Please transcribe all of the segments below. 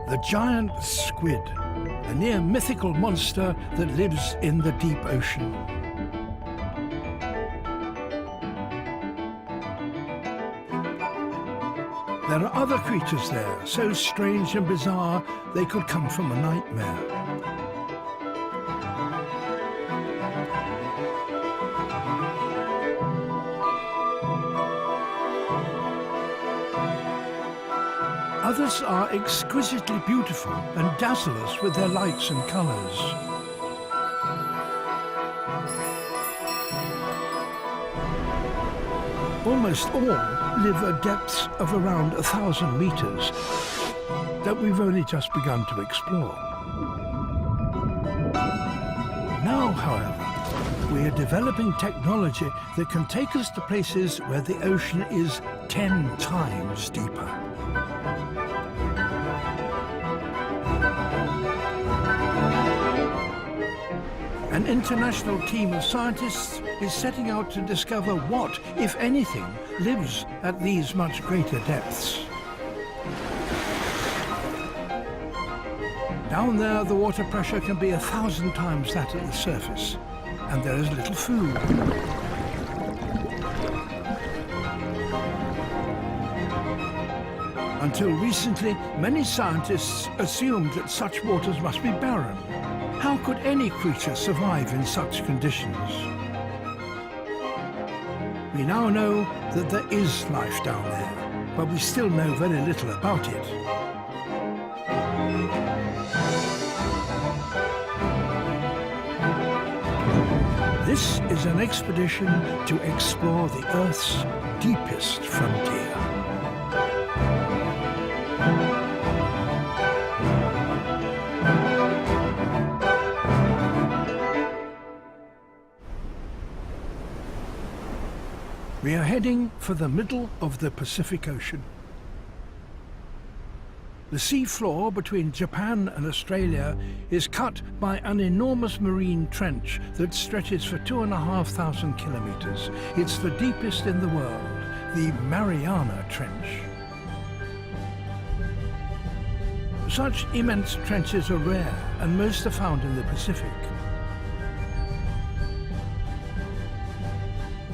The giant squid, a near mythical monster that lives in the deep ocean. There are other creatures there, so strange and bizarre they could come from a nightmare. Others are exquisitely beautiful and dazzle us with their lights and colours. Almost all live at depths of around 1,000 meters that we've only just begun to explore. Now, however, we are developing technology that can take us to places where the ocean is 10 times deeper. An international team of scientists is setting out to discover what, if anything, lives at these much greater depths. Down there, the water pressure can be 1,000 times that at the surface, and there is little food. Until recently, many scientists assumed that such waters must be barren. How could any creature survive in such conditions? We now know that there is life down there, but we still know very little about it. This is an expedition to explore the Earth's deepest frontier. We are heading for the middle of the Pacific Ocean. The sea floor between Japan and Australia is cut by an enormous marine trench that stretches for 2,500 kilometers. It's the deepest in the world, the Mariana Trench. Such immense trenches are rare, and most are found in the Pacific.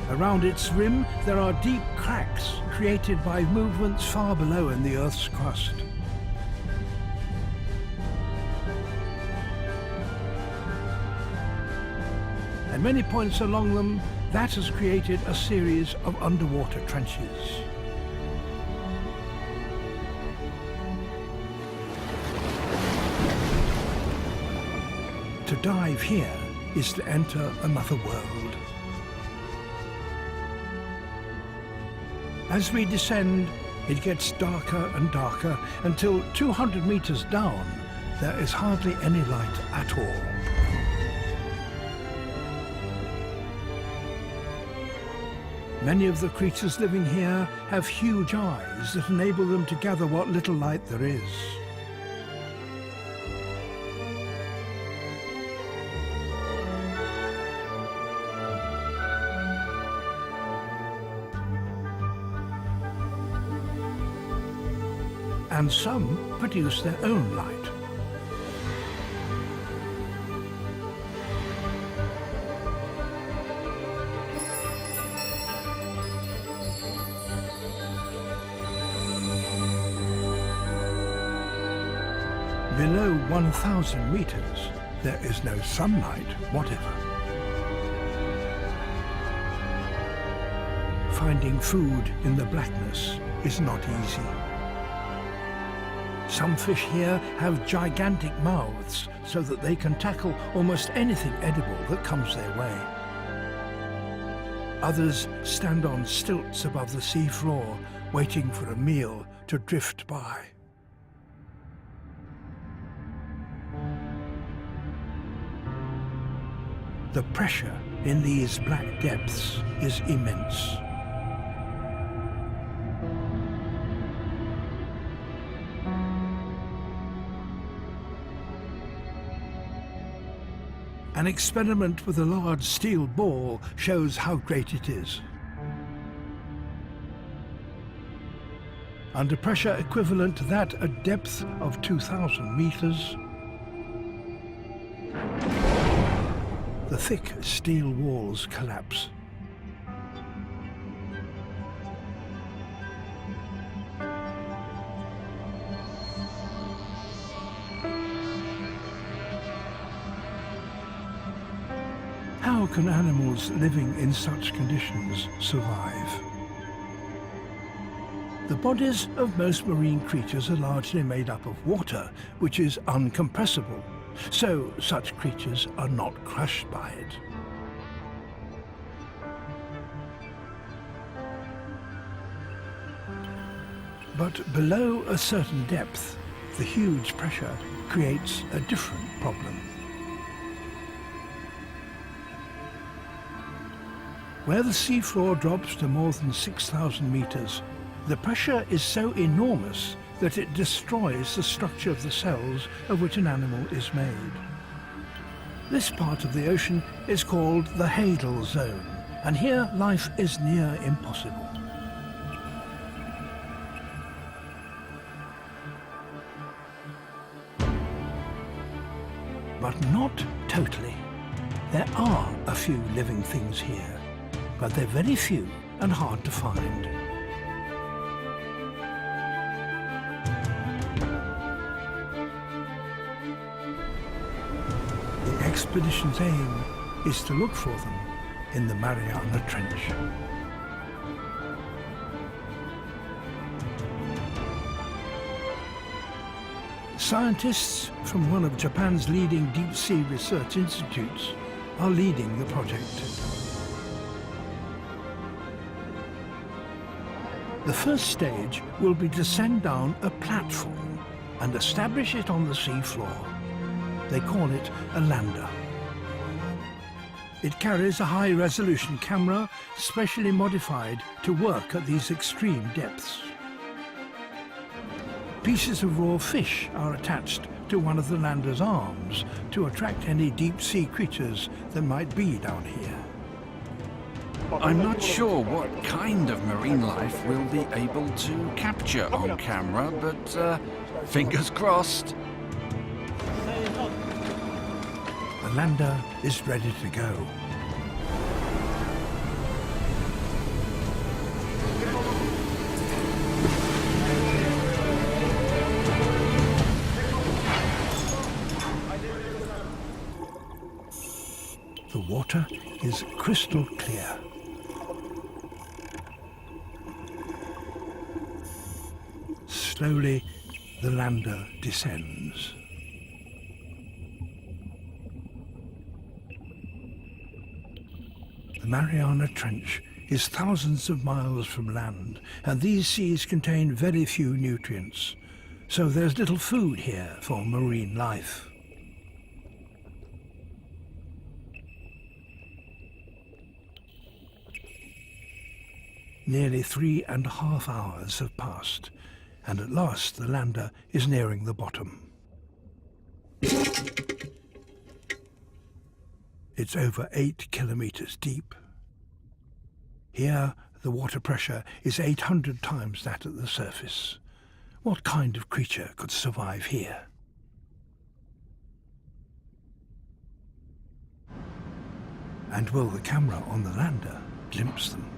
Around its rim, there are deep cracks created by movements far below in the Earth's crust. At many points along them, that has created a series of underwater trenches. To dive here is to enter another world. As we descend, it gets darker and darker until 200 meters down, there is hardly any light at all. Many of the creatures living here have huge eyes that enable them to gather what little light there is. And some produce their own light. Below 1,000 meters, there is no sunlight whatever. Finding food in the blackness is not easy. Some fish here have gigantic mouths so that they can tackle almost anything edible that comes their way. Others stand on stilts above the sea floor, waiting for a meal to drift by. The pressure in these black depths is immense. An experiment with a large steel ball shows how great it is. Under pressure equivalent to that at depth of 2,000 meters, the thick steel walls collapse. How can animals living in such conditions survive? The bodies of most marine creatures are largely made up of water, which is uncompressible, so such creatures are not crushed by it. But below a certain depth, the huge pressure creates a different problem. Where the seafloor drops to more than 6,000 meters, the pressure is so enormous that it destroys the structure of the cells of which an animal is made. This part of the ocean is called the Hadal Zone, and here life is near impossible. But not totally. There are a few living things here, but they're very few and hard to find. The expedition's aim is to look for them in the Mariana Trench. Scientists from one of Japan's leading deep-sea research institutes are leading the project. The first stage will be to send down a platform and establish it on the seafloor. They call it a lander. It carries a high-resolution camera specially modified to work at these extreme depths. Pieces of raw fish are attached to one of the lander's arms to attract any deep-sea creatures that might be down here. I'm not sure what kind of marine life we'll be able to capture on camera, but fingers crossed. The lander is ready to go. The water is crystal clear. Slowly, the lander descends. The Mariana Trench is thousands of miles from land, and these seas contain very few nutrients, so there's little food here for marine life. Nearly 3.5 hours have passed, and at last the lander is nearing the bottom. It's over 8 kilometers deep. Here, the water pressure is 800 times that at the surface. What kind of creature could survive here? And will the camera on the lander glimpse them?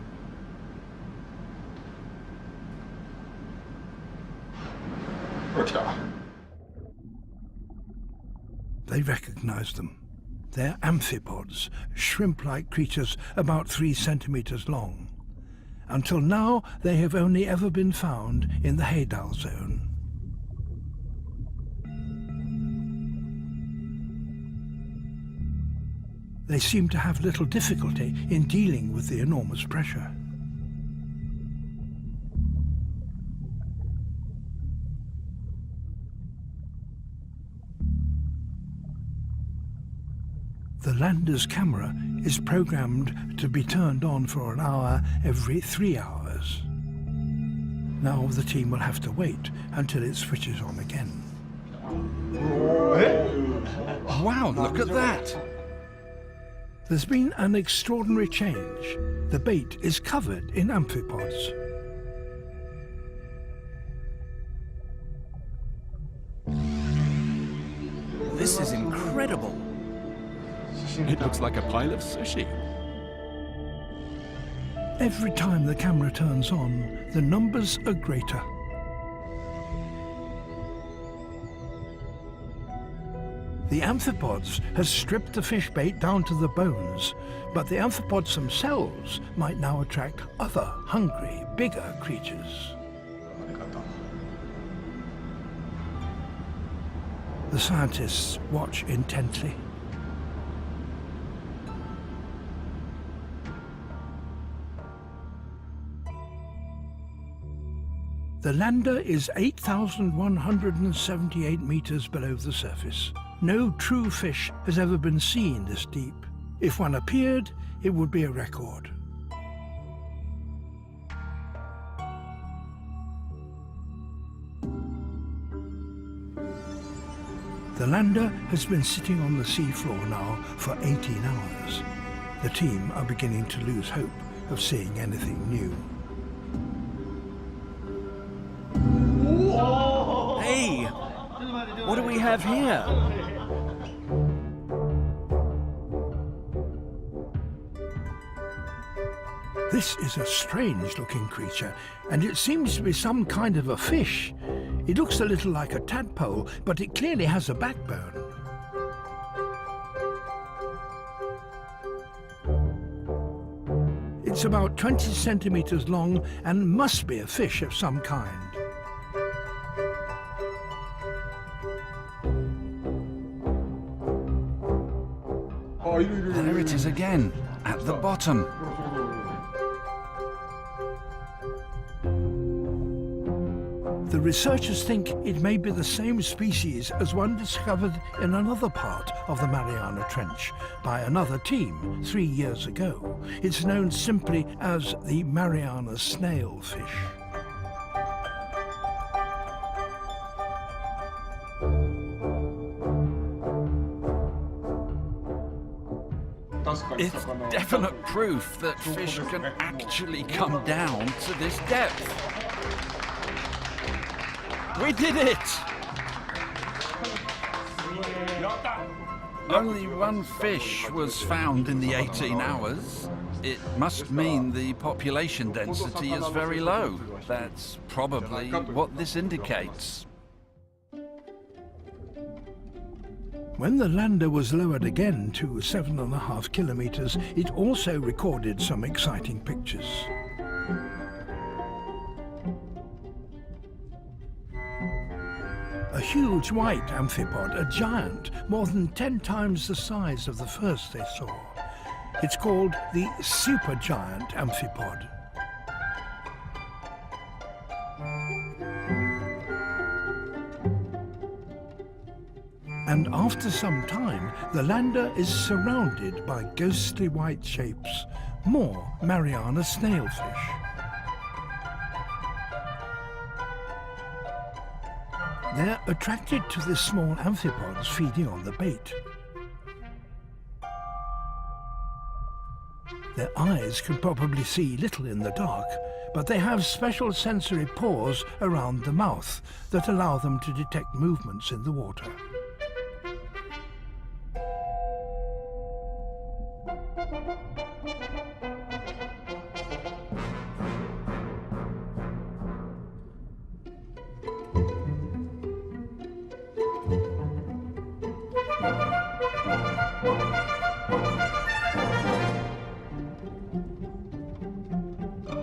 They recognize them. They're amphipods, shrimp-like creatures about 3 centimeters long. Until now, they have only ever been found in the Hadal Zone. They seem to have little difficulty in dealing with the enormous pressure. The lander's camera is programmed to be turned on for an hour every 3 hours. Now the team will have to wait until it switches on again. Wow, look at that! There's been an extraordinary change. The bait is covered in amphipods. This is incredible. It looks like a pile of sushi. Every time the camera turns on, the numbers are greater. The amphipods has stripped the fish bait down to the bones, but the amphipods themselves might now attract other hungry, bigger creatures. The scientists watch intently. The lander is 8,178 meters below the surface. No true fish has ever been seen this deep. If one appeared, it would be a record. The lander has been sitting on the seafloor now for 18 hours. The team are beginning to lose hope of seeing anything new. Hey, what do we have here? This is a strange-looking creature, and it seems to be some kind of a fish. It looks a little like a tadpole, but it clearly has a backbone. It's about 20 centimeters long and must be a fish of some kind. There it is again, at the bottom. The researchers think it may be the same species as one discovered in another part of the Mariana Trench by another team 3 years ago. It's known simply as the Mariana snailfish. It's definite proof that fish can actually come down to this depth. We did it! Only one fish was found in the 18 hours. It must mean the population density is very low. That's probably what this indicates. When the lander was lowered again to 7.5 kilometers, it also recorded some exciting pictures. A huge white amphipod, a giant, more than 10 times the size of the first they saw. It's called the supergiant amphipod. And after some time, the lander is surrounded by ghostly white shapes, more Mariana snailfish. They're attracted to the small amphipods feeding on the bait. Their eyes can probably see little in the dark, but they have special sensory pores around the mouth that allow them to detect movements in the water.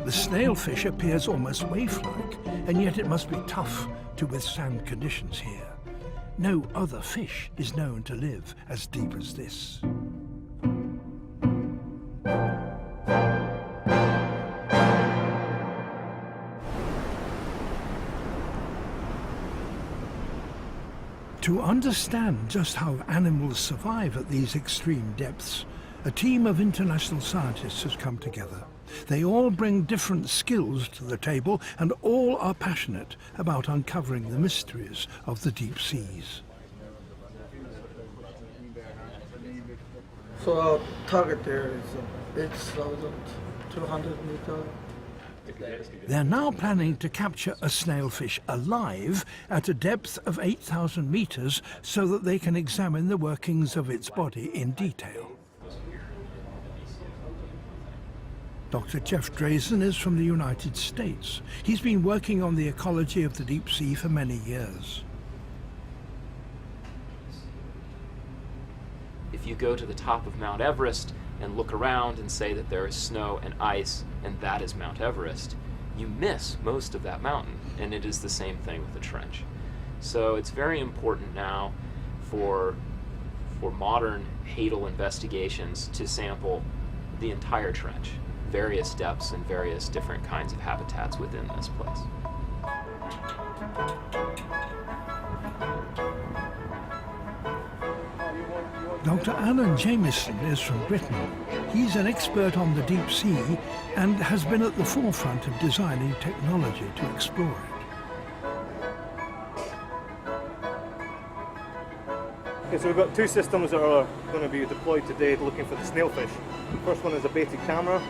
The snailfish appears almost waif-like, and yet it must be tough to withstand conditions here. No other fish is known to live as deep as this. To understand just how animals survive at these extreme depths, a team of international scientists has come together. They all bring different skills to the table, and all are passionate about uncovering the mysteries of the deep seas. So our target there is 8,200 meters. They're now planning to capture a snailfish alive at a depth of 8,000 meters so that they can examine the workings of its body in detail. Dr. Jeff Drazen is from the United States. He's been working on the ecology of the deep sea for many years. If you go to the top of Mount Everest and look around and say that there is snow and ice and that is Mount Everest, you miss most of that mountain, and it is the same thing with the trench. So it's very important now for modern HDTV investigations to sample the entire trench, various depths and various different kinds of habitats within this place. Dr. Alan Jamieson is from Britain. He's an expert on the deep sea and has been at the forefront of designing technology to explore it. Okay, so we've got two systems that are going to be deployed today looking for the snailfish. The first one is a baited camera.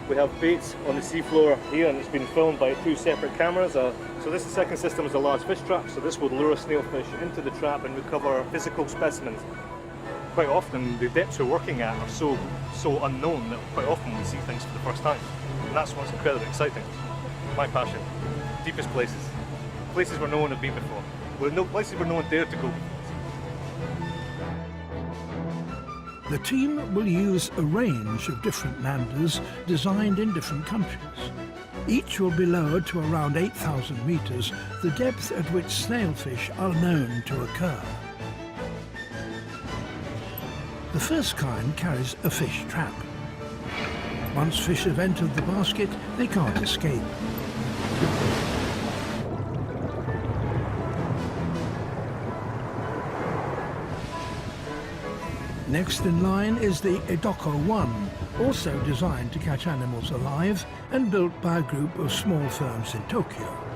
We have baits on the seafloor here, and it's been filmed by two separate cameras. So this second system is a large fish trap, so this will lure a snailfish into the trap and recover physical specimens. Quite often the depths we're working at are so unknown that quite often we see things for the first time. And that's what's incredibly exciting. My passion. Deepest places. Places where no one had been before. Well, no places where no one dared to go before. The team will use a range of different landers designed in different countries. Each will be lowered to around 8,000 meters, the depth at which snailfish are known to occur. The first kind carries a fish trap. Once fish have entered the basket, they can't escape. Next in line is the Edoko 1, also designed to catch animals alive and built by a group of small firms in Tokyo.